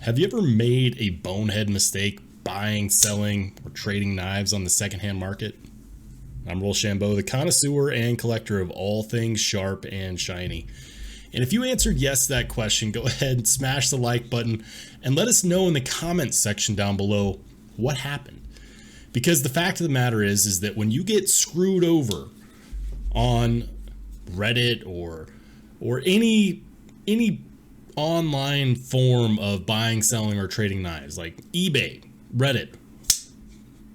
Have you ever made a bonehead mistake buying, selling, or trading knives on the secondhand market? I'm Rollshambo, the connoisseur and collector of all things sharp and shiny. And if you answered yes to that question, go ahead and smash the like button and let us know in the comments section down below what happened. Because the fact of the matter is that when you get screwed over on Reddit or any online form of buying, selling, or trading knives, like eBay, Reddit,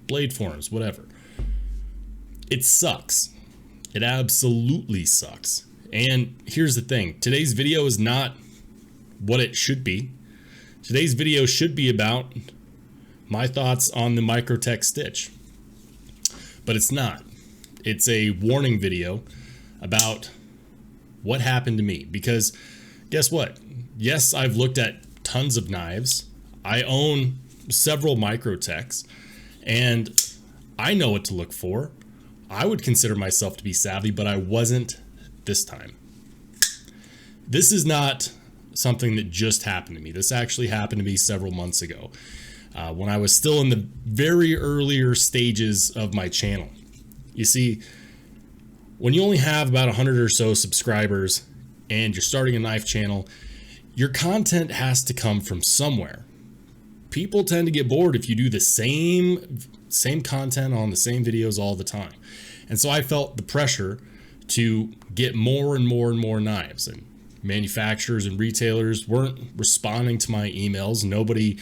blade forums, whatever, it sucks. It absolutely sucks. And here's the thing. Today's video is not what it should be. Today's video should be about my thoughts on the microtech stitch. But it's not. It's a warning video about what happened to me. Because guess what? Yes, I've looked at tons of knives. I own several microtechs. And I know what to look for. I would consider myself to be savvy, but I wasn't this time. This is not something that just happened to me. This actually happened to me several months ago when I was still in the very earlier stages of my channel. You see, when you only have about 100 or so subscribers and you're starting a knife channel, your content has to come from somewhere. People tend to get bored if you do the same content on the same videos all the time. And so I felt the pressure to get more and more and more knives, and manufacturers and retailers weren't responding to my emails. Nobody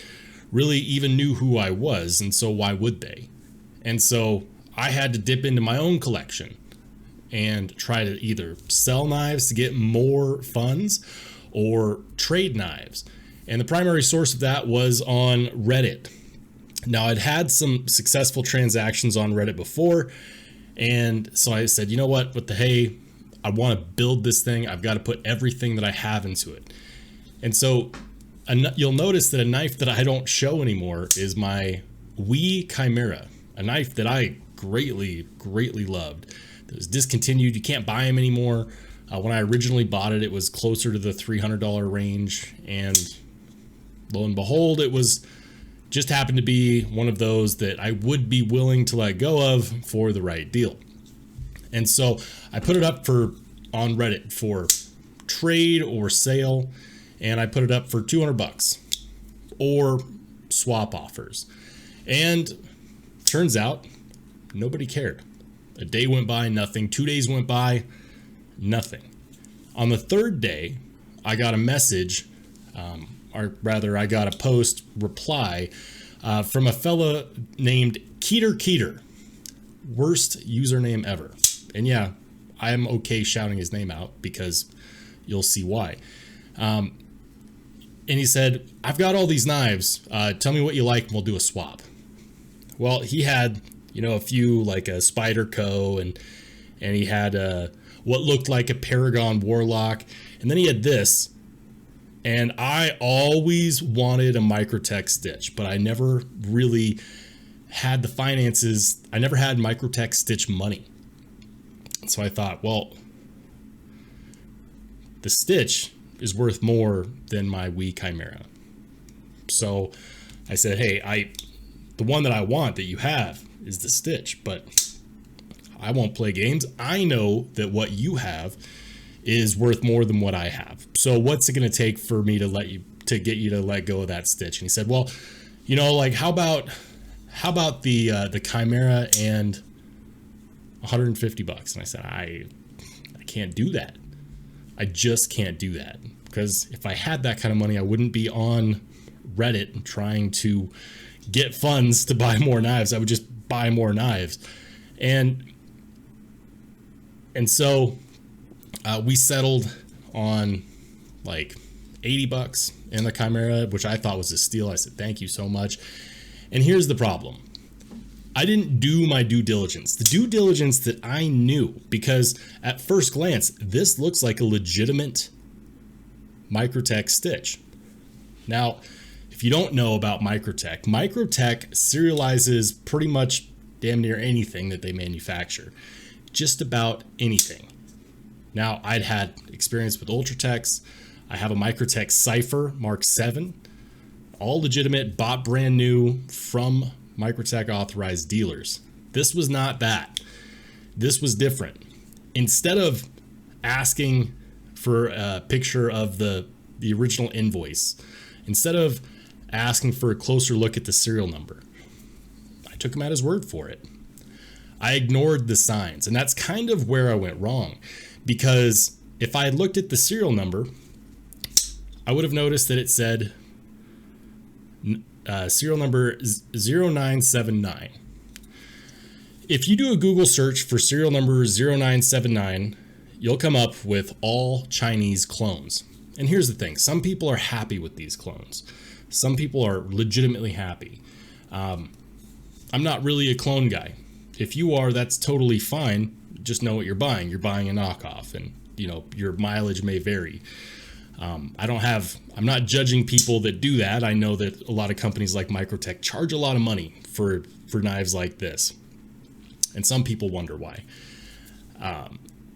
really even knew who I was, and so why would they? And so I had to dip into my own collection and try to either sell knives to get more funds or trade knives. And the primary source of that was on Reddit. Now, I'd had some successful transactions on Reddit before, and so I said, you know what the hey, I want to build this thing. I've got to put everything that I have into it. And so you'll notice that a knife that I don't show anymore is my Wii Chimera, a knife that I greatly loved. It was discontinued. You can't buy them anymore. When I originally bought it, it was closer to the $300 range, and lo and behold, it was just happened to be one of those that I would be willing to let go of for the right deal. And so I put it up on Reddit for trade or sale, and I put it up for 200 bucks or swap offers. And turns out nobody cared. A day went by, nothing. 2 days went by, nothing. On the third day, I got a message, or rather I got a post reply from a fella named Keeter. Worst username ever. And yeah, I'm okay shouting his name out because you'll see why. And he said, I've got all these knives. Tell me what you like and we'll do a swap. Well, he had, a few like a Spyderco and he had what looked like a Paragon Warlock. And then he had this. And I always wanted a microtech stitch, but I never really had the finances. I never had microtech stitch money. So I thought, well, the stitch is worth more than my Wii Chimera. So I said, hey, the one that I want that you have is the stitch, but I won't play games. I know that what you have is worth more than what I have. So what's it going to take for me to get you to let go of that stitch? And he said, well, like how about the Chimera and 150 bucks? And I said, I can't do that. I just can't do that, because if I had that kind of money, I wouldn't be on Reddit trying to get funds to buy more knives. I would just buy more knives. And so we settled on like 80 bucks in the Chimera, which I thought was a steal. I said, thank you so much. And here's the problem. I didn't do my due diligence. The due diligence that I knew, because at first glance, this looks like a legitimate microtech stitch. Now, if you don't know about microtech serializes pretty much damn near anything that they manufacture. Just about anything. Now, I'd had experience with ultratechs. I have a microtech Cypher Mark 7. all legitimate, bought brand new from microtech authorized dealers. This was not that. This was different. Instead of asking for a picture of the original invoice, instead of asking for a closer look at the serial number, I took him at his word for it. I ignored the signs, and that's kind of where I went wrong, because if I had looked at the serial number, I would have noticed that it said serial number 0979. If you do a Google search for serial number 0979, you'll come up with all Chinese clones. And here's the thing. Some people are happy with these clones. Some people are legitimately happy. I'm not really a clone guy. If you are, that's totally fine. Just know what you're buying. You're buying a knockoff, and you know your mileage may vary. I'm not judging people that do that. I know that a lot of companies like microtech charge a lot of money for knives like this, and some people wonder why.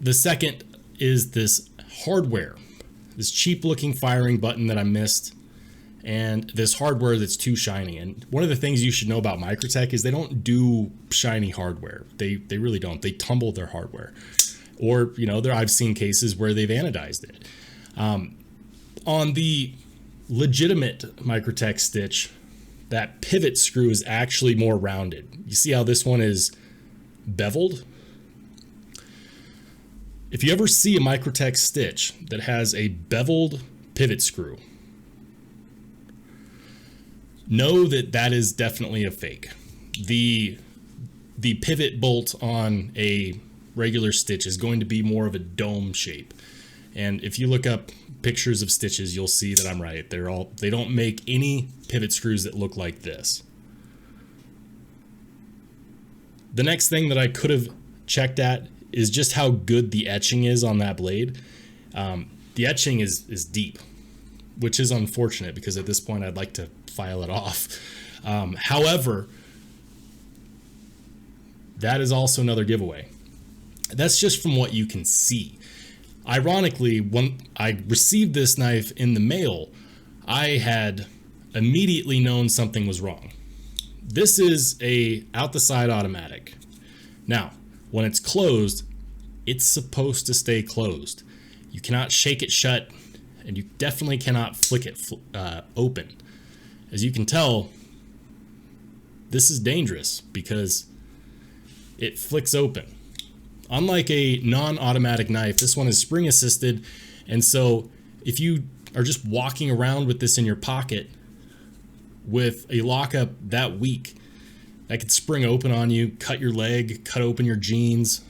The second is this hardware, this cheap looking firing button that I missed, and this hardware that's too shiny. And one of the things you should know about microtech is they don't do shiny hardware. They really don't. They tumble their hardware, or I've seen cases where they've anodized it. On the legitimate microtech stitch, that pivot screw is actually more rounded. You see how this one is beveled? If you ever see a microtech stitch that has a beveled pivot screw, know that that is definitely a fake. The pivot bolt on a regular stitch is going to be more of a dome shape. And if you look up pictures of stitches, you'll see that I'm right. They don't make any pivot screws that look like this. The next thing that I could have checked at is just how good the etching is on that blade. The etching is deep, which is unfortunate because at this point I'd like to file it off. However, that is also another giveaway. That's just from what you can see. Ironically, when I received this knife in the mail, I had immediately known something was wrong. This is a out the side automatic. Now, when it's closed, it's supposed to stay closed. You cannot shake it shut, and you definitely cannot flick it open. As you can tell, this is dangerous because it flicks open. Unlike a non-automatic knife, this one is spring assisted, and so if you are just walking around with this in your pocket with a lockup that weak, that could spring open on you, cut your leg, cut open your jeans.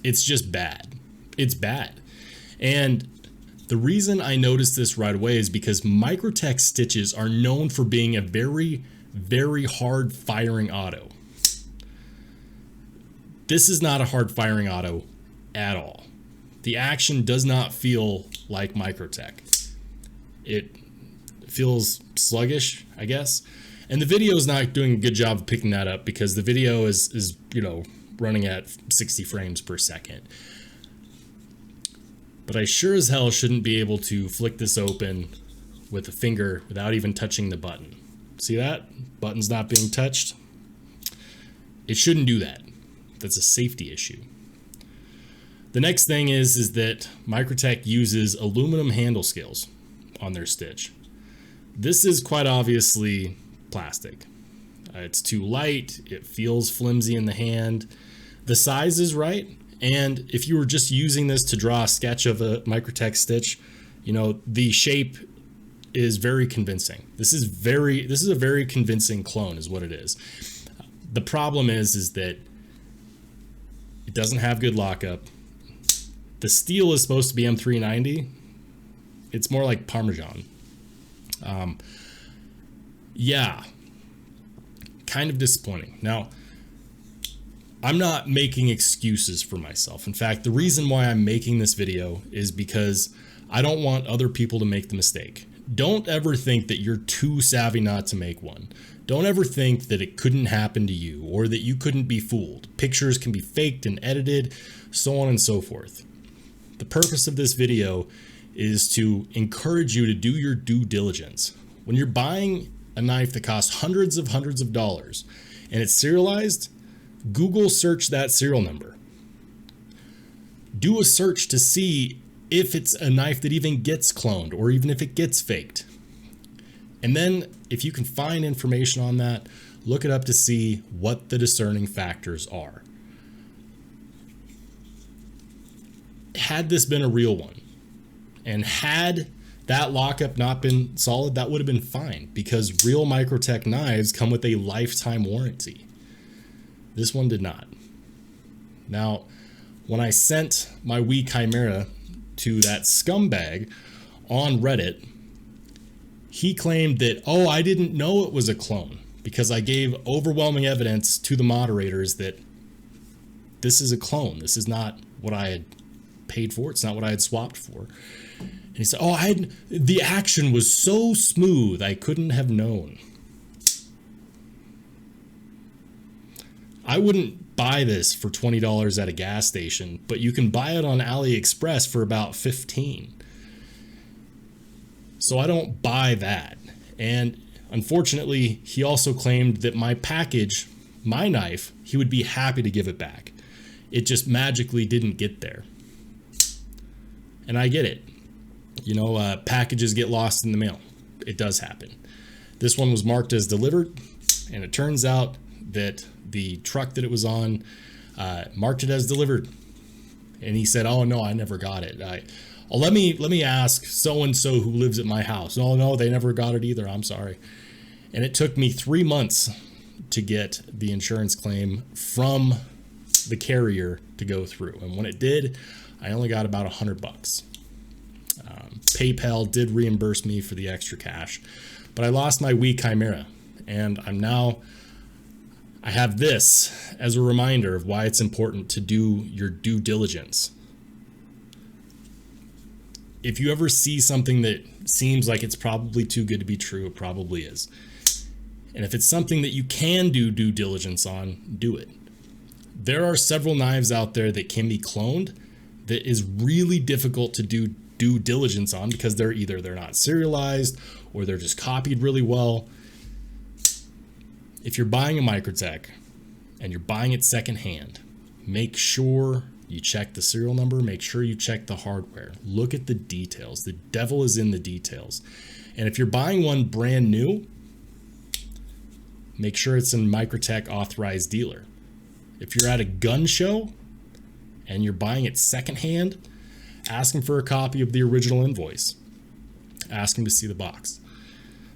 It's just bad. It's bad. And the reason I noticed this right away is because microtech stitches are known for being a very, very hard firing auto. This is not a hard firing auto at all. The action does not feel like microtech. It feels sluggish, I guess. And the video is not doing a good job of picking that up because the video is running at 60 frames per second. But I sure as hell shouldn't be able to flick this open with a finger without even touching the button. See that? Button's not being touched. It shouldn't do that. That's a safety issue. The next thing is that microtech uses aluminum handle scales on their stitch. This is quite obviously plastic. It's too light. It feels flimsy in the hand. The size is right. And if you were just using this to draw a sketch of a microtech stitch, the shape is very convincing. This is a very convincing clone is what it is. The problem is that it doesn't have good lockup. The steel is supposed to be M390. It's more like Parmesan. Yeah, kind of disappointing. Now, I'm not making excuses for myself. In fact, the reason why I'm making this video is because I don't want other people to make the mistake. Don't ever think that you're too savvy not to make one. Don't ever think that it couldn't happen to you or that you couldn't be fooled. Pictures can be faked and edited, so on and so forth. The purpose of this video is to encourage you to do your due diligence. When you're buying a knife that costs hundreds of dollars and it's serialized, Google search that serial number. Do a search to see if it's a knife that even gets cloned or even if it gets faked. And then if you can find information on that, look it up to see what the discerning factors are. Had this been a real one, and had that lockup not been solid, that would have been fine, because real microtech knives come with a lifetime warranty. This one did not. Now, when I sent my Wii Chimera to that scumbag on Reddit, he claimed that, oh, I didn't know it was a clone because I gave overwhelming evidence to the moderators that this is a clone. This is not what I had paid for. It's not what I had swapped for. And he said, oh, the action was so smooth, I couldn't have known. I wouldn't buy this for $20 at a gas station, but you can buy it on AliExpress for about $15. So I don't buy that. And unfortunately, he also claimed that my package, my knife, he would be happy to give it back. It just magically didn't get there. And I get it. You know, packages get lost in the mail. It does happen. This one was marked as delivered, and it turns out that the truck that it was on marked it as delivered. And he said, oh no, I never got it. Let me ask so-and-so who lives at my house. Oh no, they never got it either. I'm sorry. And it took me 3 months to get the insurance claim from the carrier to go through. And when it did, I only got about $100. PayPal did reimburse me for the extra cash, but I lost my Wii Chimera, and I have this as a reminder of why it's important to do your due diligence. If you ever see something that seems like it's probably too good to be true, it probably is. And if it's something that you can do due diligence on, do it. There are several knives out there that can be cloned that is really difficult to do due diligence on because they're not serialized or they're just copied really well. If you're buying a microtech and you're buying it secondhand, make sure you check the serial number, make sure you check the hardware, look at the details. The devil is in the details. And if you're buying one brand new, make sure it's a microtech authorized dealer. If you're at a gun show and you're buying it secondhand, ask them for a copy of the original invoice. Ask them to see the box.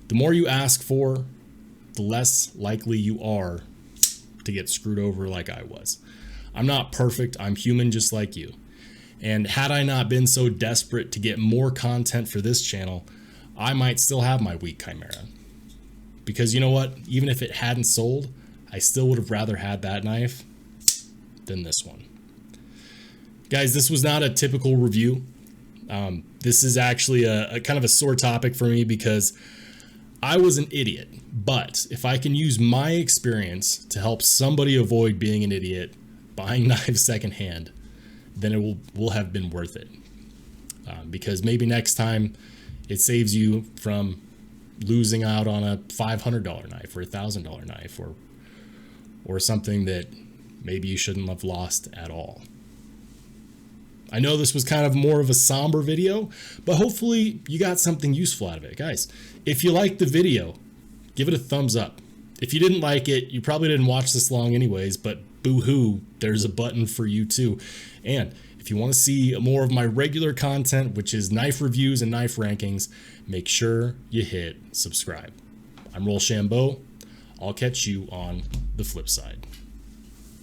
The more you ask for, the less likely you are to get screwed over like I was. I'm not perfect. I'm human just like you. And had I not been so desperate to get more content for this channel, I might still have my Wii Chimera. Because you know what? Even if it hadn't sold, I still would have rather had that knife than this one. Guys, this was not a typical review. This is actually a kind of a sore topic for me because I was an idiot. But if I can use my experience to help somebody avoid being an idiot buying knives secondhand, then it will have been worth it. Because maybe next time it saves you from losing out on a $500 knife or a $1,000 knife or something that maybe you shouldn't have lost at all. I know this was kind of more of a somber video, but hopefully you got something useful out of it. Guys, if you liked the video, give it a thumbs up. If you didn't like it, you probably didn't watch this long anyways, but boo-hoo, there's a button for you too. And if you want to see more of my regular content, which is knife reviews and knife rankings, make sure you hit subscribe. I'm Rollshambo. I'll catch you on the flip side.